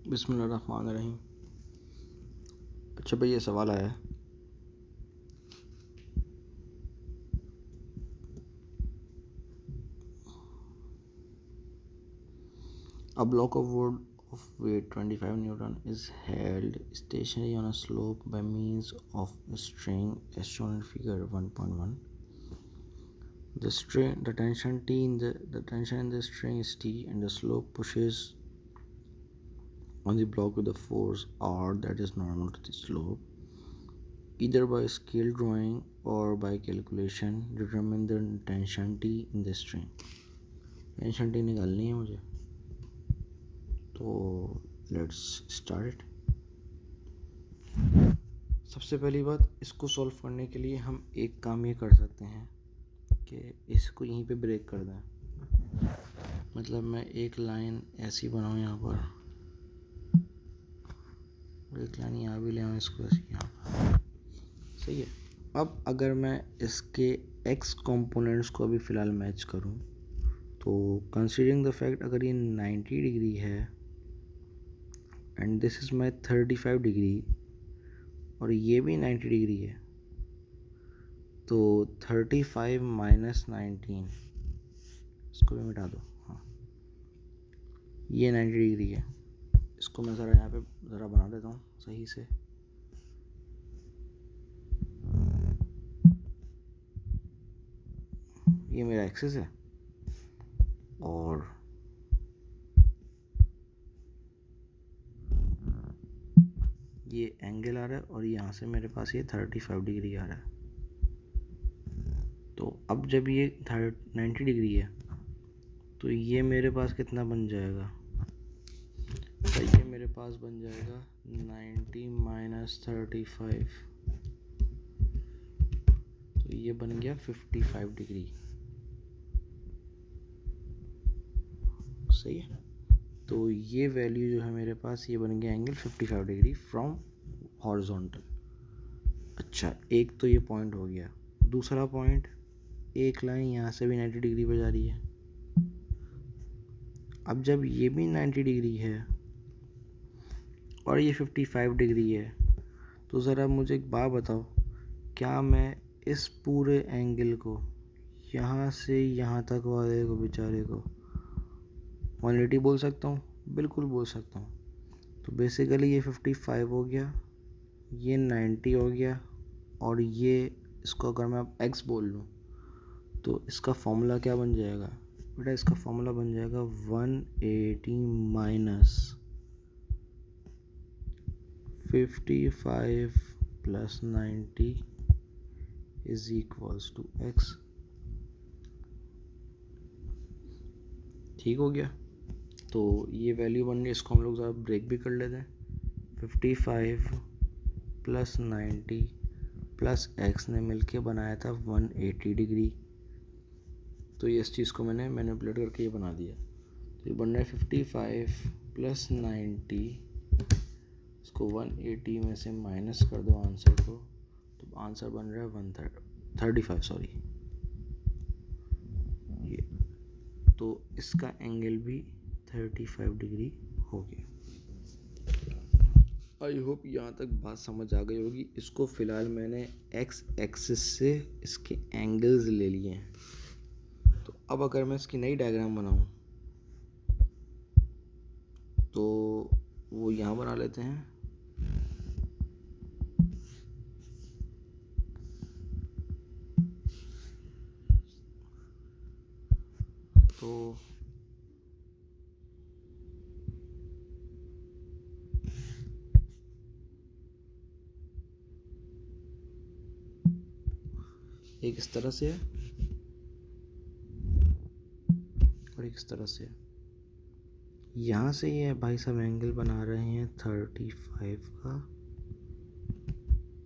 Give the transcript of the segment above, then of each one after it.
बिस्मिल्लाहिर्रहमानिर्रहीम। अच्छा भाई, ये सवाल आया है, a block of wood of weight 25 Newton is held stationary on a slope by means of a string as shown in figure 1.1. The tension in the string is T, and the slope pushes on the block with a force R that is normal to the slope. Either by scale drawing or by calculation, determine the tension T in the string. Tension T निकालनी है मुझे, तो let's start it. सबसे पहली बात, इसको solve करने के लिए हम एक काम ये कर सकते हैं कि इसको यहीं पे ब्रेक कर दें। मतलब मैं एक लाइन ऐसी बनाऊँ, यहाँ पर एक लाइन यहाँ भी ले आऊँ, इसको ऐसी यहाँ पर, सही है। अब अगर मैं इसके एक्स कंपोनेंट्स को अभी फ़िलहाल मैच करूँ, तो कंसीडरिंग द फैक्ट अगर ये 90 डिग्री है and this is my 35 degree और ये भी 90 डिग्री है, तो 35 माइनस 19, इसको भी मिटा दो। हाँ, ये 90 डिग्री है, इसको मैं ज़रा यहाँ पे ज़रा बना देता हूँ सही से। ये मेरा एक्सिस है और ये एंगल आ रहा है और यहाँ से मेरे पास ये 35 डिग्री आ रहा है। तो अब जब ये 90 डिग्री है, तो ये मेरे पास कितना बन जाएगा? तो ये मेरे पास बन जाएगा 90 माइनस 35, तो ये बन गया 55 डिग्री, सही है। तो ये वैल्यू जो है मेरे पास, ये बन गया एंगल 55 डिग्री फ्रॉम हॉरिजॉन्टल। अच्छा, एक तो ये पॉइंट हो गया। दूसरा पॉइंट, एक लाइन यहाँ से भी 90 डिग्री पे जा रही है। अब जब ये भी 90 डिग्री है और ये 55 डिग्री है, तो ज़रा मुझे एक बात बताओ, क्या मैं इस पूरे एंगल को यहाँ से यहाँ तक वाले को बेचारे को 180 बोल सकता हूँ? बिल्कुल बोल सकता हूँ। तो बेसिकली ये 55 हो गया, ये 90 हो गया, और ये इसको अगर मैं अब x बोल लूँ, तो इसका फॉर्मूला क्या बन जाएगा बेटा? इसका फॉर्मूला बन जाएगा 180 minus 55 plus 90 is equals to x। ठीक हो गया। तो ये वैल्यू बन गई, इसको हम लोग ज़रा ब्रेक भी कर लेते हैं। 55 प्लस 90 प्लस x ने मिलके बनाया था 180 डिग्री। तो ये इस चीज़ को मैंने मैनिपुलेट करके ये बना दिया। तो ये बन रहा है 55 प्लस 90, इसको 180 में से माइनस कर दो आंसर को, तो आंसर बन रहा है 135, सॉरी ये। तो इसका एंगल भी 35 डिग्री हो गया। आई होप यहाँ तक बात समझ आ गई होगी। इसको फ़िलहाल मैंने एक्स एक्सिस से इसके एंगल्स ले लिए हैं। तो अब अगर मैं इसकी नई डायग्राम बनाऊँ, तो वो यहाँ बना लेते हैं। तो एक इस तरह से है और एक इस तरह से है। यहाँ से ये भाई साहब एंगल बना रहे हैं 35 का,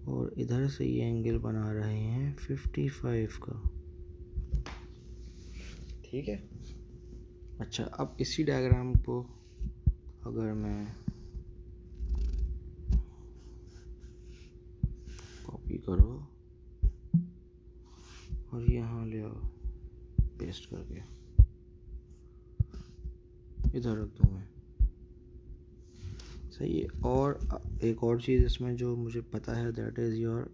और इधर से ये एंगल बना रहे हैं 55 का। ठीक है। अच्छा, अब इसी डायग्राम को अगर मैं कॉपी करो और यहाँ ले आओ पेस्ट करके, इधर रख दूँ मैं। सही है। और एक और चीज़ इसमें जो मुझे पता है, दैट इज़ योर,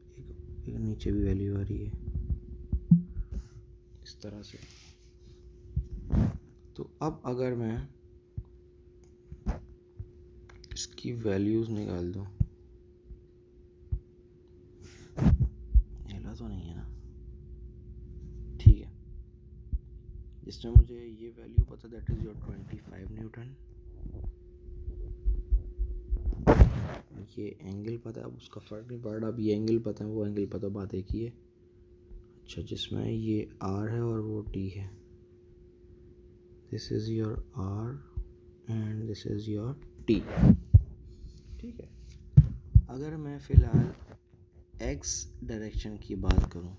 एक नीचे भी वैल्यू आ रही है इस तरह से। तो अब अगर मैं इसकी वैल्यूज़ निकाल दूँ, हिला तो नहीं है ना, ठीक है। जिसमें मुझे ये वैल्यू पता, दैट इज़ योर 25 न्यूटन। ये एंगल पता है, अब उसका फ़र्क नहीं पड़ रहा, अब ये एंगल पता है, वो एंगल पता, बात एक ही है। अच्छा, जिसमें ये R है और वो T है। This is your R and this is your T, ठीक है। अगर मैं फ़िलहाल X डायरेक्शन की बात करूँ,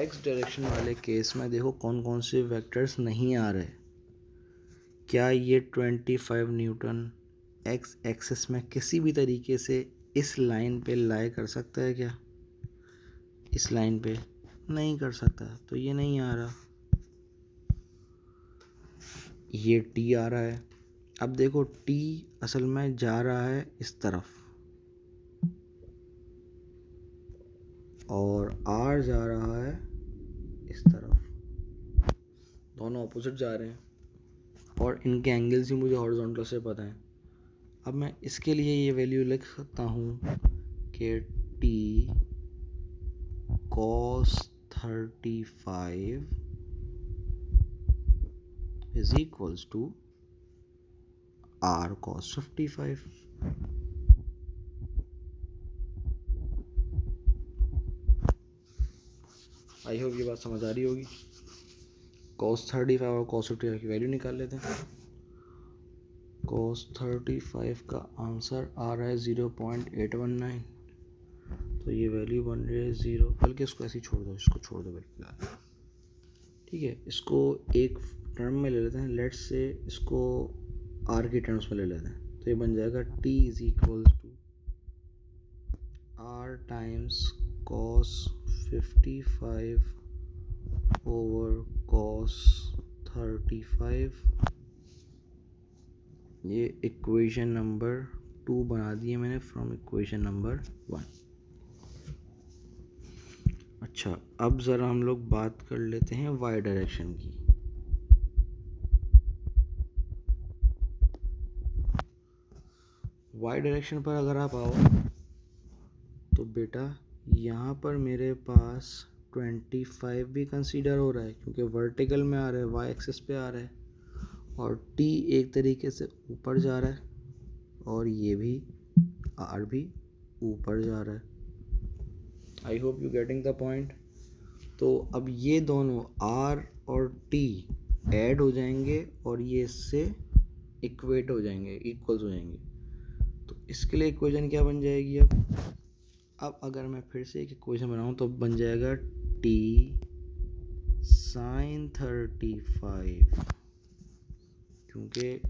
X डायरेक्शन वाले केस में देखो कौन कौन से वेक्टर्स नहीं आ रहे। क्या ये 25 न्यूटन X एक्सिस में किसी भी तरीके से इस लाइन पे लाई कर सकता है क्या? इस लाइन पे नहीं कर सकता, तो ये नहीं आ रहा। ये T आ रहा है। अब देखो T असल में जा रहा है इस तरफ और R जा रहा है इस तरफ, दोनों ऑपोजिट जा रहे हैं और इनके एंगल्स भी मुझे हॉरिजॉन्टल से पता है। अब मैं इसके लिए ये वैल्यू लिख सकता हूँ कि T cos 35 is equals to R cos 55। I hope ये बात समझ आ रही होगी। cos 35 और cos 55 की वैल्यू निकाल लेते हैं। cos 35 का आंसर आ रहा है 0.819, तो ये वैल्यू बन रही है 0, बल्कि इसको ऐसे ही छोड़ दो, इसको छोड़ दो बिल्कुल, ठीक है। इसको एक टर्म में ले लेते हैं, लेट्स से इसको R की टर्म्स में ले लेते हैं, तो ये बन जाएगा T is equals to R times cos 55 over cos 35। ये इक्वेशन नंबर 2 बना दिए मैंने फ्रॉम इक्वेशन नंबर 1। अच्छा, अब ज़रा हम लोग बात कर लेते हैं वाई डायरेक्शन की। वाई डायरेक्शन पर अगर आप आओ तो बेटा यहाँ पर मेरे पास 25 भी कंसीडर हो रहा है, क्योंकि वर्टिकल में आ रहा है, वाई एक्सिस पे आ रहा है, और T एक तरीके से ऊपर जा रहा है और ये भी R भी ऊपर जा रहा है। आई hope you getting the point. तो अब ये दोनों R और T ऐड हो जाएंगे और ये इससे इक्वेट हो जाएंगे, इक्वल्स हो जाएंगे। तो इसके लिए इक्वेशन क्या बन जाएगी? अब अगर मैं फिर से एक इक्वेशन बनाऊँ तो बन जाएगा T sin 35, क्योंकि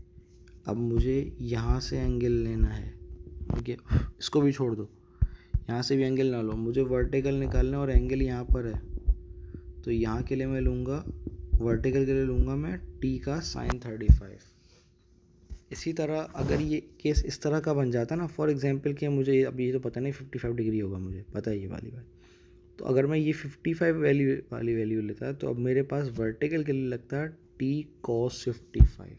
अब मुझे यहाँ से एंगल लेना है, ठीक है। इसको भी छोड़ दो, यहाँ से भी एंगल ना लो, मुझे वर्टिकल निकालना है और एंगल यहाँ पर है, तो यहाँ के लिए मैं लूँगा, वर्टिकल के लिए लूँगा मैं T का sin 35। इसी तरह अगर ये केस इस तरह का बन जाता ना, फॉर एग्जांपल कि मुझे अब ये तो पता नहीं 55 डिग्री होगा, मुझे पता है ये वाली बात, तो अगर मैं ये 55 वाली वैल्यू लेता तो अब मेरे पास वर्टिकल के लिए लगता है T cos 55।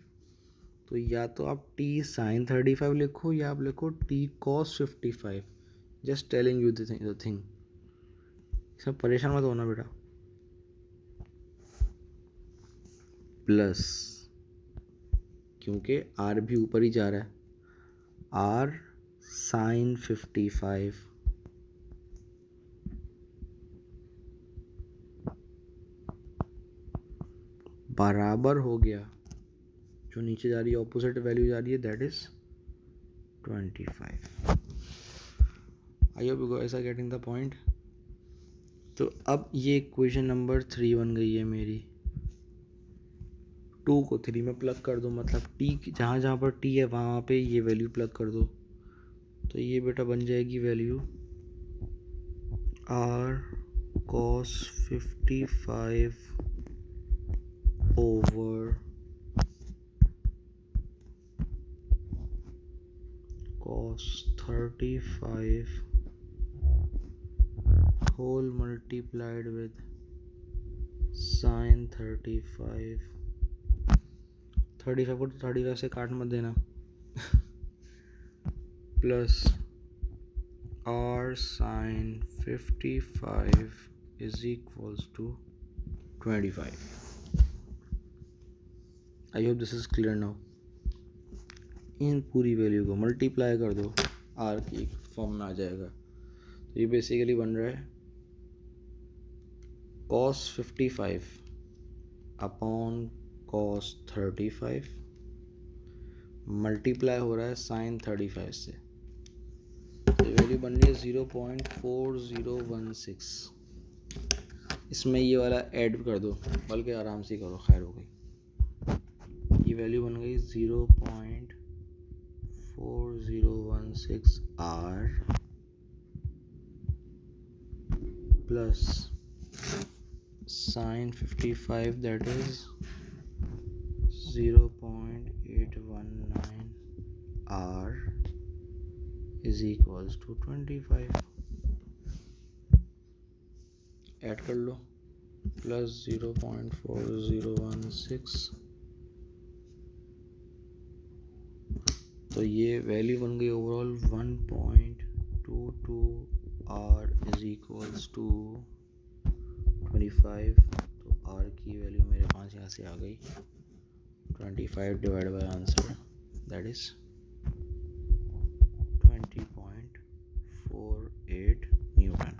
तो या तो आप T sin 35 लिखो या आप लिखो T cos 55, just telling you the thing. इसमें परेशान मत होना बेटा। प्लस, क्योंकि R भी ऊपर ही जा रहा है, R sin 55 बराबर हो गया, जो नीचे जा रही है ऑपोजिट वैल्यू जा रही है, that is 25। I hope you guys are getting the point. तो अब ये इक्वेशन नंबर 3 बन गई है मेरी। 2 को 3 में प्लग कर दो, मतलब T जहाँ जहाँ पर T है वहाँ पे ये वैल्यू प्लग कर दो, तो ये बेटा बन जाएगी value R cos 55 over cos 35 whole multiplied with sin 35 को 35 से काट मत देना plus r sin 55 is equals to 25. I hope this is clear now. इन पूरी वैल्यू को मल्टीप्लाई कर दो r की फॉर्म में आ जाएगा। तो ये बेसिकली बन रहा है cos 55 अपॉन cos 35 मल्टीप्लाई हो रहा है sin 35 से। तो ये वैल्यू बन रही है 0.4016। इसमें ये वाला ऐड कर दो, बल्कि आराम से करो, खैर हो गई। ये वैल्यू बन गई 0.4016 r plus sin 55 that is 0.819 r is equals to 25। Add कर लो प्लस 0.4016। तो ये वैल्यू बन गई overall 1.22 r is equals to 25। तो r की वैल्यू मेरे पास यहाँ से आ गई 25 divide by answer that is 20.48 Newton.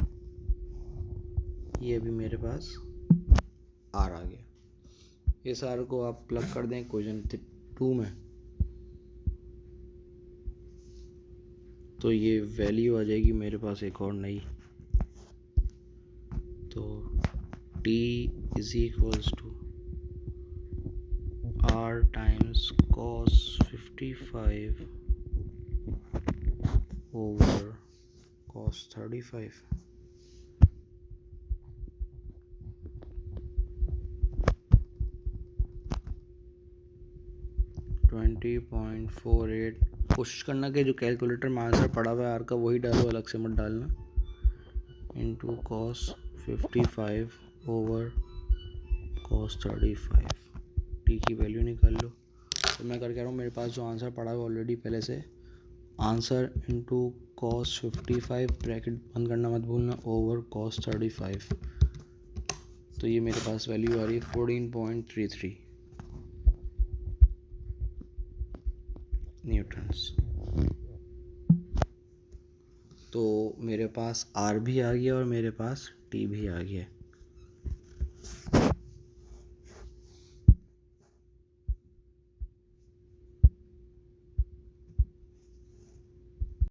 ये अभी मेरे पास आर आ गया। इस आर को आप प्लग कर दें इक्वेशन 2 में, तो ये वैल्यू आ जाएगी मेरे पास एक और नई। तो t is equals to r times cos 55 over cos 35। कोशिश करना कि जो कैलकुलेटर में आंसर पड़ा हुआ है आर का वही डालो, अलग से मत डालना। Into cos 55 over cos 35 T की वैल्यू निकाल लो। तो मैं करके रहा हूँ, मेरे पास जो आंसर पड़ा हुआ ऑलरेडी पहले से, आंसर इंटू cos 55 ब्रैकेट बंद करना मत भूलना ओवर cos 35। तो ये मेरे पास वैल्यू आ रही है 14.33 न्यूटन्स। तो मेरे पास R भी आ गया और मेरे पास T भी आ गया।